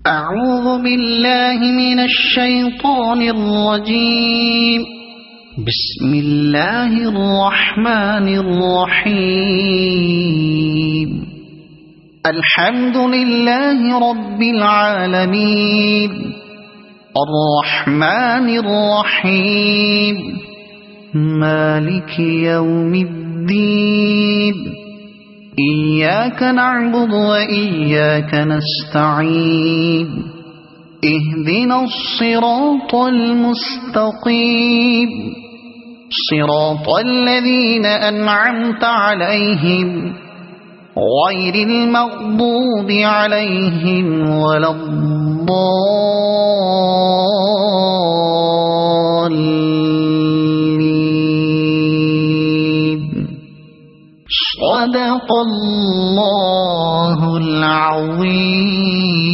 أعوذ بالله من الشيطان الرجيم. بسم الله الرحمن الرحيم. الحمد لله رب العالمين الرحمن الرحيم مالك يوم الدين إياك نعبد وإياك نستعين اهدنا الصراط المستقيم صراط الذين أنعمت عليهم غير المغضوب عليهم ولا الضالين. صدق الله العظيم.